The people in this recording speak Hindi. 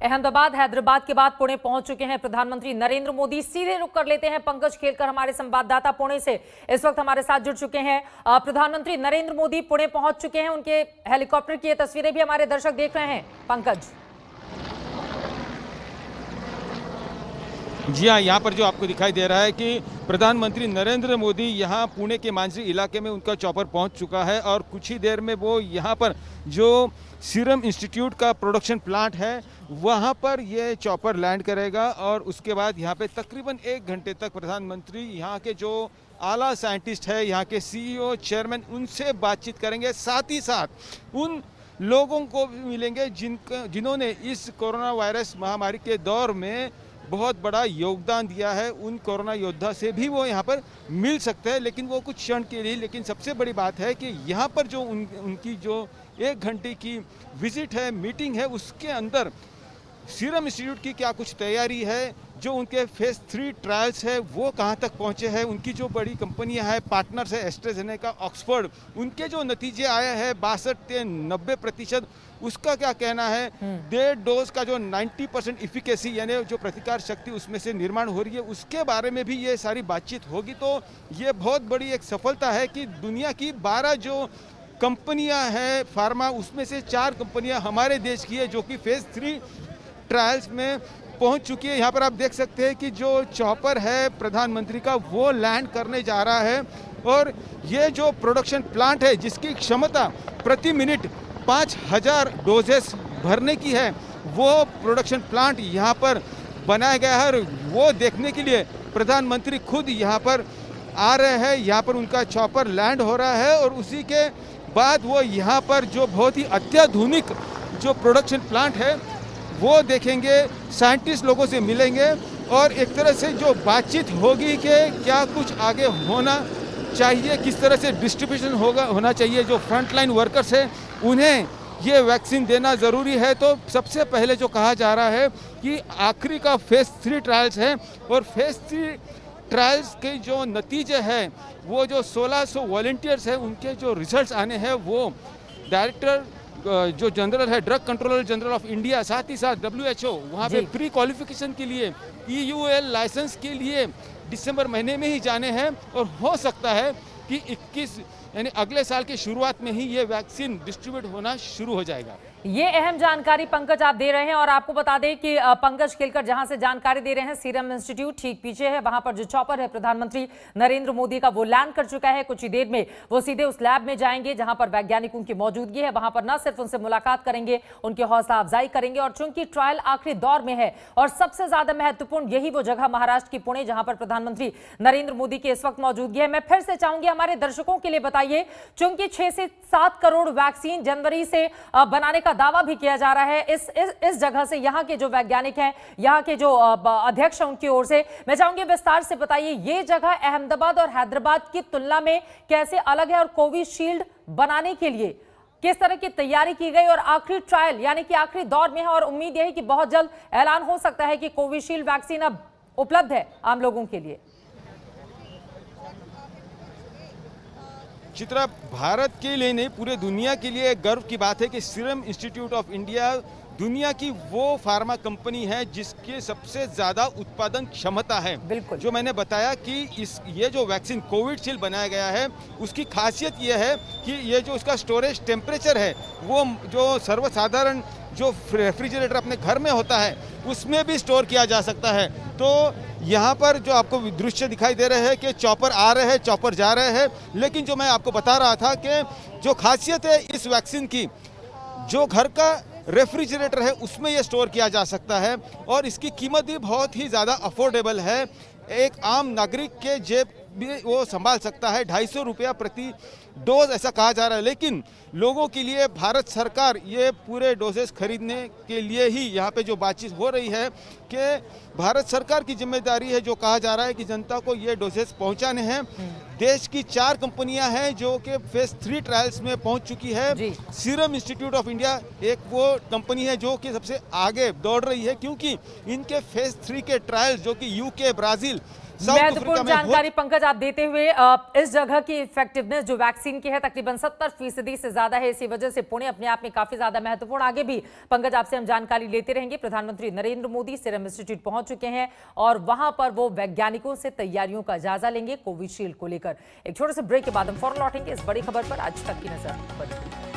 अहमदाबाद हैदराबाद के बाद पुणे पहुंच चुके हैं प्रधानमंत्री नरेंद्र मोदी। सीधे रुक कर लेते हैं पंकज खेलकर, हमारे संवाददाता पुणे से इस वक्त हमारे साथ जुड़ चुके हैं। प्रधानमंत्री नरेंद्र मोदी पुणे पहुंच चुके हैं, उनके हेलीकॉप्टर की ये तस्वीरें भी हमारे दर्शक देख रहे हैं। पंकज जी हाँ, यहाँ पर जो आपको दिखाई दे रहा है कि प्रधानमंत्री नरेंद्र मोदी यहाँ पुणे के मांजरी इलाके में उनका चॉपर पहुँच चुका है और कुछ ही देर में वो यहाँ पर जो सीरम इंस्टीट्यूट का प्रोडक्शन प्लांट है वहाँ पर ये चॉपर लैंड करेगा और उसके बाद यहाँ पे तकरीबन 1 घंटे तक प्रधानमंत्री यहाँ के जो आला साइंटिस्ट है, यहाँ के CEO चेयरमैन, उनसे बातचीत करेंगे। साथ ही साथ उन लोगों को भी मिलेंगे जिन्होंने इस कोरोना वायरस महामारी के दौर में बहुत बड़ा योगदान दिया है। उन कोरोना योद्धा से भी वो यहाँ पर मिल सकते हैं, लेकिन वो कुछ क्षण के लिए। लेकिन सबसे बड़ी बात है कि यहाँ पर जो उनकी जो 1 घंटे की विजिट है, मीटिंग है, उसके अंदर सीरम इंस्टीट्यूट की क्या कुछ तैयारी है, जो उनके फेज 3 ट्रायल्स है वो कहाँ तक पहुँचे हैं, उनकी जो बड़ी कंपनियां हैं, पार्टनर्स है एस्ट्राजेनेका, ऑक्सफोर्ड, उनके जो नतीजे आए हैं 62 से 90%, उसका क्या कहना है। 1.5 डोज का जो 90% इफिकेसी यानी जो प्रतिकार शक्ति उसमें से निर्माण हो रही है, उसके बारे में भी ये सारी बातचीत होगी। तो ये बहुत बड़ी एक सफलता है कि दुनिया की 12 जो कंपनियां हैं फार्मा, उसमें से 4 कंपनियां हमारे देश की है जो कि फेज 3 ट्रायल्स में पहुंच चुकी है। यहाँ पर आप देख सकते हैं कि जो चॉपर है प्रधानमंत्री का वो लैंड करने जा रहा है और ये जो प्रोडक्शन प्लांट है जिसकी क्षमता प्रति मिनट 5000 डोजेस भरने की है, वो प्रोडक्शन प्लांट यहाँ पर बनाया गया है। और वो देखने के लिए प्रधानमंत्री खुद यहाँ पर आ रहे हैं। यहाँ पर उनका चॉपर लैंड हो रहा है और उसी के बाद वो यहाँ पर जो बहुत ही अत्याधुनिक जो प्रोडक्शन प्लांट है वो देखेंगे, साइंटिस्ट लोगों से मिलेंगे और एक तरह से जो बातचीत होगी कि क्या कुछ आगे होना चाहिए, किस तरह से डिस्ट्रीब्यूशन होना चाहिए। जो फ्रंटलाइन वर्कर्स हैं उन्हें ये वैक्सीन देना ज़रूरी है। तो सबसे पहले जो कहा जा रहा है कि आखिरी का फेज 3 ट्रायल्स है और फेज 3 ट्रायल्स के जो नतीजे हैं वो जो 1600 वॉलंटियर्स हैं उनके जो रिजल्ट्स आने हैं वो डायरेक्टर जो जनरल है, drug controller general of India, साथ ही साथ WHO वहाँ पे प्री क्वालिफिकेशन के लिए EUL लाइसेंस के लिए दिसंबर महीने में ही जाने हैं और हो सकता है कि 21 यानी अगले साल की शुरुआत में ही ये वैक्सीन डिस्ट्रीब्यूट होना शुरू हो जाएगा। ये अहम जानकारी पंकज आप दे रहे हैं और आपको बता दें कि पंकज खेलकर जहां से जानकारी दे रहे हैं, सीरम इंस्टीट्यूट ठीक पीछे है, वहां पर जो चॉपर है प्रधानमंत्री नरेंद्र मोदी का वो लैंड कर चुका है। कुछ ही देर में वो सीधे उस लैब में जाएंगे जहां पर वैज्ञानिकों की मौजूदगी है। वहां पर न सिर्फ उनसे मुलाकात करेंगे, उनकी हौसला अफजाई करेंगे और चूंकि ट्रायल आखिरी दौर में है और सबसे ज्यादा महत्वपूर्ण यही वो जगह महाराष्ट्र की पुणे जहां पर प्रधानमंत्री नरेंद्र मोदी की इस वक्त मौजूदगी है। मैं फिर से चाहूंगी हमारे दर्शकों के लिए बताइए, चूंकि 6 से 7 करोड़ वैक्सीन जनवरी से बनाने दावा भी किया जा रहा है इस जगह से, यहाँ के जो वैज्ञानिक हैं, यहाँ के जो अध्यक्ष हैं उनकी ओर से, मैं चाहूंगी विस्तार से बताइए ये जगह अहमदाबाद और हैदराबाद की तुलना में कैसे अलग है और कोविशील्ड बनाने के लिए किस तरह की तैयारी की गई और आखिरी ट्रायल यानी कि आखिरी दौर में है और उम्मीद यह है कि बहुत जल्द ऐलान हो सकता है कि कोविशील्ड वैक्सीन अब उपलब्ध है आम लोगों के लिए। चित्रा, भारत के लिए नहीं पूरे दुनिया के लिए गर्व की बात है कि सीरम इंस्टीट्यूट ऑफ इंडिया दुनिया की वो फार्मा कंपनी है जिसके सबसे ज्यादा उत्पादन क्षमता है। जो मैंने बताया कि ये जो वैक्सीन कोविशील्ड बनाया गया है उसकी खासियत ये है कि ये जो उसका स्टोरेज टेम्परेचर है वो जो सर्वसाधारण जो रेफ्रिजरेटर अपने घर में होता है उसमें भी स्टोर किया जा सकता है। तो यहाँ पर जो आपको दृश्य दिखाई दे रहे हैं कि चॉपर आ रहे हैं, चॉपर जा रहे हैं, लेकिन जो मैं आपको बता रहा था कि जो खासियत है इस वैक्सीन की, जो घर का रेफ्रिजरेटर है उसमें ये स्टोर किया जा सकता है और इसकी कीमत भी बहुत ही ज़्यादा अफोर्डेबल है। एक आम नागरिक के जेब भी वो संभाल सकता है। 250 रुपया प्रति डोज ऐसा कहा जा रहा है, लेकिन लोगों के लिए भारत सरकार ये पूरे डोजेस खरीदने के लिए ही यहाँ पे जो बातचीत हो रही है कि भारत सरकार की जिम्मेदारी है। जो कहा जा रहा है कि जनता को ये डोजेस पहुँचाने हैं। देश की 4 कंपनियां हैं जो कि फेज 3 ट्रायल्स में पहुंच चुकी है। सीरम इंस्टीट्यूट ऑफ इंडिया एक वो कंपनी है जो कि सबसे आगे दौड़ रही है, क्योंकि इनके फेज 3 के ट्रायल्स जो कि UK, ब्राज़ील, साउथ अफ्रीका महत्वपूर्ण में जानकारी पंकज आप देते हुए इस जगह की इफेक्टिवनेस जो वैक्सीन की है तकरीबन 70% से ज्यादा है। इसी वजह से पुणे अपने आप में काफी ज्यादा महत्वपूर्ण। आगे भी पंकज आपसे हम जानकारी लेते रहेंगे। प्रधानमंत्री नरेंद्र मोदी सीरम इंस्टीट्यूट पहुंच चुके हैं और वहां पर वो वैज्ञानिकों से तैयारियों का जायजा लेंगे कोविशील्ड को लेकर। एक छोटे से ब्रेक के बाद हम फौरन लौटेंगे इस बड़ी खबर पर। आज तक की नजर बड़ी।